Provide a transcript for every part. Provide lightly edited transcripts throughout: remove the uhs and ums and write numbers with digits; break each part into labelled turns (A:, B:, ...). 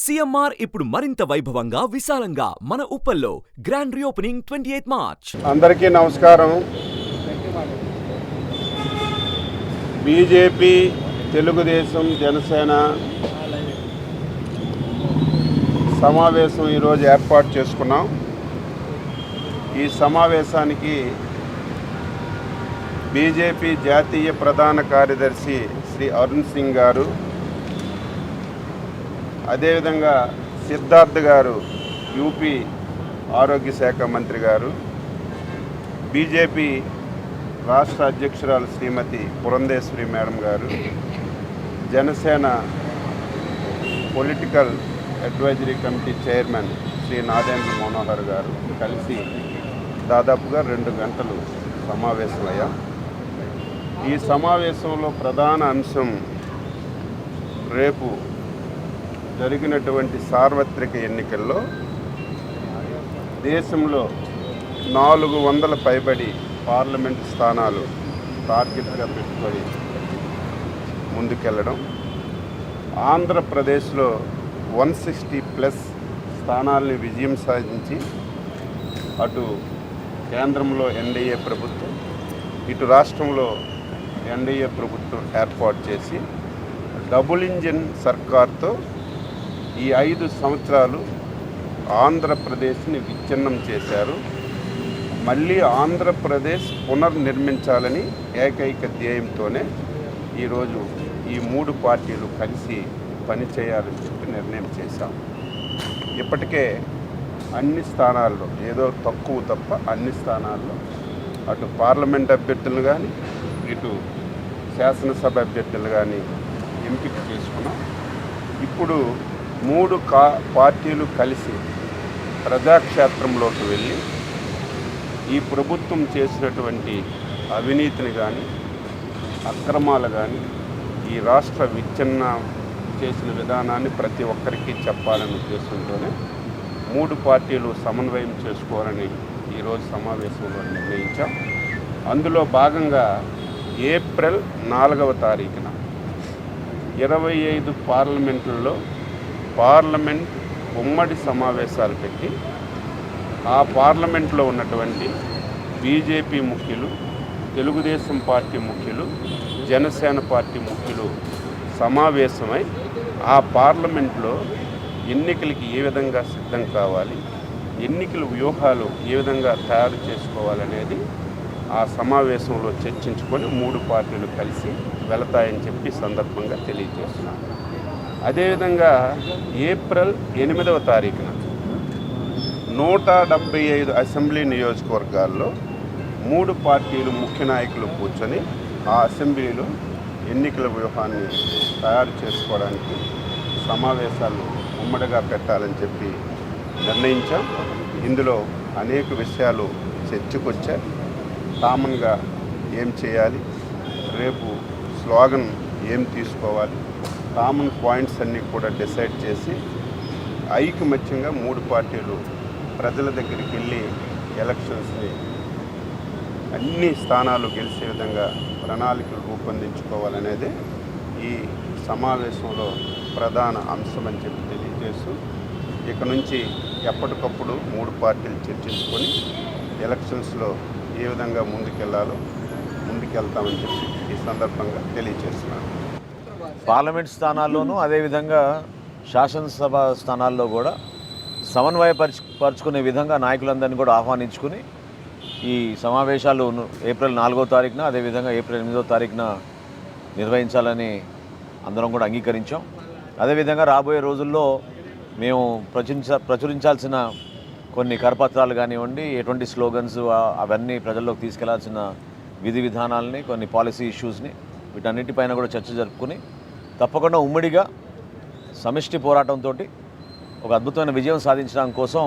A: CMR ఇప్పుడు మరింత వైభవంగా విశాలంగా మన ఉప్పల్లో గ్రాండ్ రీఓపెనింగ్ 28 మార్చ్.
B: అందరికీ నమస్కారం. బీజేపీ, తెలుగుదేశం, జనసేన సమావేశం ఈరోజు ఏర్పాటు చేసుకున్నాం. ఈ సమావేశానికి బీజేపీ జాతీయ ప్రధాన కార్యదర్శి శ్రీ అరుణ్ సింగ్ గారు, అదేవిధంగా సిద్ధార్థ్ గారు, యూపీ ఆరోగ్య శాఖ మంత్రి గారు, బీజేపీ రాష్ట్ర అధ్యక్షురాలు శ్రీమతి పురంధేశ్వరి మేడం గారు, Janasena political advisory committee chairman Shri Nadendla Manohar గారు కలిసి దాదాపుగా 2 గంటలు సమావేశమయ్యాం. ఈ సమావేశంలో ప్రధాన అంశం రేపు జరిగినటువంటి సార్వత్రిక ఎన్నికల్లో దేశంలో 400 పైబడి పార్లమెంట్ స్థానాలు టార్గెట్గా పెట్టుకొని ముందుకెళ్ళడం, ఆంధ్రప్రదేశ్లో 160+ స్థానాలని విజయం సాధించి అటు కేంద్రంలో ఎన్డీఏ ప్రభుత్వం, ఇటు రాష్ట్రంలో ఎన్డీఏ ప్రభుత్వం ఏర్పాటు చేసి డబుల్ ఇంజిన్ సర్కార్తో ఈ 5 సంవత్సరాలు ఆంధ్రప్రదేశ్ని విచ్ఛిన్నం చేశారు. మళ్ళీ ఆంధ్రప్రదేశ్ పునర్నిర్మించాలని ఏకైక ధ్యేయంతోనే ఈరోజు ఈ 3 పార్టీలు కలిసి పనిచేయాలని చెప్పి నిర్ణయం చేశాం. ఇప్పటికే అన్ని స్థానాల్లో, ఏదో తక్కువ తప్ప అన్ని స్థానాల్లో అటు పార్లమెంట్ అభ్యర్థులు కానీ ఇటు శాసనసభ అభ్యర్థులు కానీ ఎంపిక చేసుకున్నాం. ఇప్పుడు 3 పార్టీలు కలిసి ప్రజాక్షేత్రంలోకి వెళ్ళి ఈ ప్రభుత్వం చేసినటువంటి అవినీతిని కానీ అక్రమాలు కానీ ఈ రాష్ట్ర విచ్ఛిన్న చేసిన విధానాన్ని ప్రతి ఒక్కరికి చెప్పాలనే ఉద్దేశంతోనే 3 పార్టీలు సమన్వయం చేసుకోవాలని ఈరోజు సమావేశంలో నిర్ణయించాం. అందులో భాగంగా ఏప్రిల్ 4వ తారీఖున 25 పార్లమెంట్లలో పార్లమెంట్ ఉమ్మడి సమావేశాలు పెట్టి ఆ పార్లమెంట్లో ఉన్నటువంటి బీజేపీ ముఖ్యులు, తెలుగుదేశం పార్టీ ముఖ్యులు, జనసేన పార్టీ ముఖ్యులు సమావేశమై ఆ పార్లమెంట్లో ఎన్నికలకి ఏ విధంగా సిద్ధం కావాలి, ఎన్నికల వ్యూహాలు ఏ విధంగా తయారు చేసుకోవాలనేది ఆ సమావేశంలో చర్చించుకొని 3 పార్టీలు కలిసి వెళతాయని చెప్పి సందర్భంగా తెలియజేస్తున్నాను. అదేవిధంగా ఏప్రిల్ 8వ తారీఖున 175 అసెంబ్లీ నియోజకవర్గాల్లో 3 పార్టీలు ముఖ్య నాయకులు కూర్చొని ఆ అసెంబ్లీలో ఎన్నికల వ్యూహాన్ని తయారు చేసుకోవడానికి సమావేశాలు ఉమ్మడిగా పెట్టాలని చెప్పి నిర్ణయించాం. ఇందులో అనేక విషయాలు చర్చకొచ్చాయి. కామన్గా ఏం చేయాలి, రేపు స్లోగన్ ఏం తీసుకోవాలి, కామన్ పాయింట్స్ అన్నీ కూడా డిసైడ్ చేసి ఐకమత్యంగా 3 పార్టీలు ప్రజల దగ్గరికి వెళ్ళి ఎలక్షన్స్ని అన్ని స్థానాలు గెలిచే విధంగా ప్రణాళికలు రూపొందించుకోవాలనేది ఈ సమావేశంలో ప్రధాన అంశం అని చెప్పి తెలియజేస్తూ ఇక నుంచి ఎప్పటికప్పుడు 3 పార్టీలు చర్చించుకొని ఎలక్షన్స్లో ఏ విధంగా ముందుకెళ్తామని చెప్పి ఈ సందర్భంగా తెలియజేస్తున్నాను.
C: పార్లమెంట్ స్థానాల్లోనూ అదేవిధంగా శాసనసభ స్థానాల్లో కూడా సమన్వయపరుచుకునే విధంగా నాయకులందరినీ కూడా ఆహ్వానించుకుని ఈ సమావేశాలు ఏప్రిల్ 4వ తారీఖున అదేవిధంగా ఏప్రిల్ 8వ తారీఖున నిర్వహించాలని అందరం కూడా అంగీకరించాం. అదేవిధంగా రాబోయే రోజుల్లో మేము ప్రచురించాల్సిన కొన్ని కరపత్రాలు కానివ్వండి, ఎటువంటి స్లోగన్స్ అవన్నీ ప్రజల్లోకి తీసుకెళ్లాల్సిన విధి విధానాలని, కొన్ని పాలసీ ఇష్యూస్ని, వీటన్నిటిపైన కూడా చర్చ జరుపుకుని తప్పకుండా ఉమ్మడిగా సమిష్టి పోరాటంతో ఒక అద్భుతమైన విజయం సాధించడం కోసం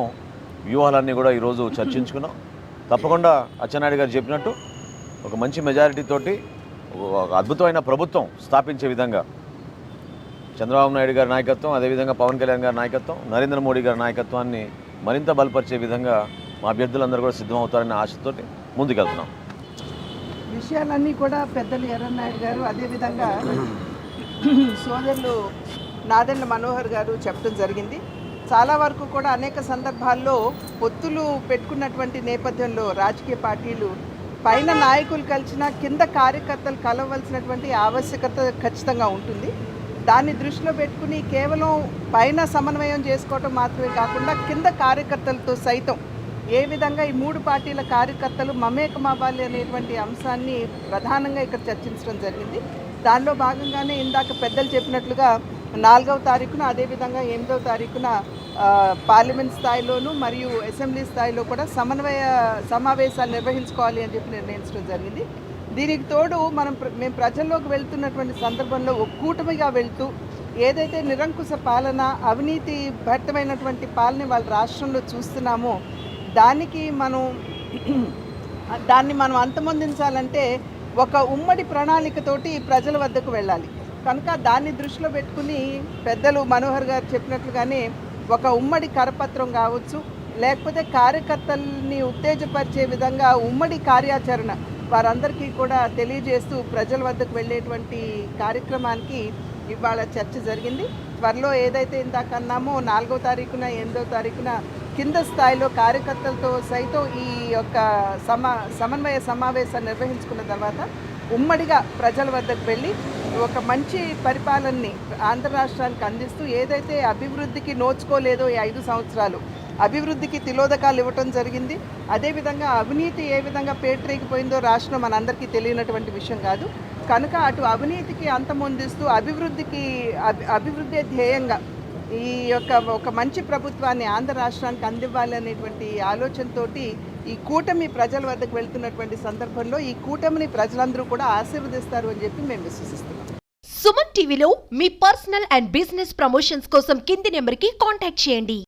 C: వ్యూహాలన్నీ కూడా ఈరోజు చర్చించుకున్నాం. తప్పకుండా అచ్చెన్నాయుడు గారు చెప్పినట్టు ఒక మంచి మెజారిటీతోటి ఒక అద్భుతమైన ప్రభుత్వం స్థాపించే విధంగా చంద్రబాబు నాయుడు గారి నాయకత్వం, అదేవిధంగా పవన్ కళ్యాణ్ గారి నాయకత్వం, నరేంద్ర మోడీ గారి నాయకత్వాన్ని మరింత బలపరిచే విధంగా మా అభ్యర్థులందరూ కూడా సిద్ధమవుతారనే ఆశతోటి ముందుకెళ్తున్నాం.
D: విషయాలన్నీ కూడా పెద్దలు ఎర్రన్నాయుడు గారు, అదేవిధంగా సోదరులు నాదెండ్ల మనోహర్ గారు చెప్పడం జరిగింది. చాలా వరకు కూడా అనేక సందర్భాల్లో పొత్తులు పెట్టుకున్నటువంటి నేపథ్యంలో రాజకీయ పార్టీలు పైన నాయకులు కలిసినా కింద కార్యకర్తలు కలవలసినటువంటి ఆవశ్యకత ఖచ్చితంగా ఉంటుంది. దాన్ని దృష్టిలో పెట్టుకుని కేవలం పైన సమన్వయం చేసుకోవటం మాత్రమే కాకుండా కింద కార్యకర్తలతో సైతం ఏ విధంగా ఈ 3 పార్టీల కార్యకర్తలు మమేకమవ్వాలి అనేటువంటి అంశాన్ని ప్రధానంగా ఇక్కడ చర్చించడం జరిగింది. దానిలో భాగంగానే ఇందాక పెద్దలు చెప్పినట్లుగా 4వ తారీఖున అదేవిధంగా 8వ తారీఖున పార్లమెంట్ స్థాయిలోనూ మరియు అసెంబ్లీ స్థాయిలో కూడా సమన్వయ సమావేశాలు నిర్వహించుకోవాలి అని చెప్పి నిర్ణయించడం జరిగింది. దీనికి తోడు మేము ప్రజల్లోకి వెళ్తున్నటువంటి సందర్భంలో ఒక కూటమిగా వెళ్తూ ఏదైతే నిరంకుశ పాలన అవినీతి భరితమైనటువంటి పాలన వాళ్ళ రాష్ట్రంలో చూస్తున్నామో దాన్ని మనం అంతమొందించాలంటే ఒక ఉమ్మడి ప్రణాళికతోటి ప్రజల వద్దకు వెళ్ళాలి. కనుక దాన్ని దృష్టిలో పెట్టుకుని పెద్దలు మనోహర్ గారు చెప్పినట్లుగానే ఒక ఉమ్మడి కరపత్రం కావచ్చు, లేకపోతే కార్యకర్తల్ని ఉత్తేజపరిచే విధంగా ఉమ్మడి కార్యాచరణ వారందరికీ కూడా తెలియజేస్తూ ప్రజల వద్దకు వెళ్ళేటువంటి కార్యక్రమానికి ఇవాళ చర్చ జరిగింది. త్వరలో ఏదైతే ఇందాక అన్నామో 4వ తారీఖున 8వ తారీఖున కింద స్థాయిలో కార్యకర్తలతో సైతం ఈ యొక్క సమన్వయ సమావేశాన్ని నిర్వహించుకున్న తర్వాత ఉమ్మడిగా ప్రజల వద్దకు వెళ్ళి ఒక మంచి పరిపాలనని ఆంధ్ర రాష్ట్రానికి అందిస్తూ ఏదైతే అభివృద్ధికి నోచుకోలేదో ఈ 5 సంవత్సరాలు అభివృద్ధికి తిలోదకాలు ఇవ్వటం జరిగింది. అదేవిధంగా అవినీతి ఏ విధంగా పేటరేగిపోయిందో రాష్ట్రం మనందరికీ తెలియనటువంటి విషయం కాదు. కనుక అటు అవినీతికి అంతమొందిస్తూ అభివృద్ధి ధ్యేయంగా ఈ యొక్క ఒక మంచి ప్రభుత్వాన్ని ఆంధ్ర రాష్ట్రానికి అందివ్వాలి అనేటువంటి ఆలోచనతోటి ఈ కూటమి ప్రజల వద్దకు వెళ్తున్నటువంటి సందర్భంలో ఈ కూటమిని ప్రజలందరూ కూడా ఆశీర్వదిస్తారు అని చెప్పి మేము విశ్వసిస్తున్నాం.
E: సుమన్ టీవీలో మీ పర్సనల్ అండ్ బిజినెస్ ప్రమోషన్స్ కోసం కింది నెంబర్కి కాంటాక్ట్ చేయండి.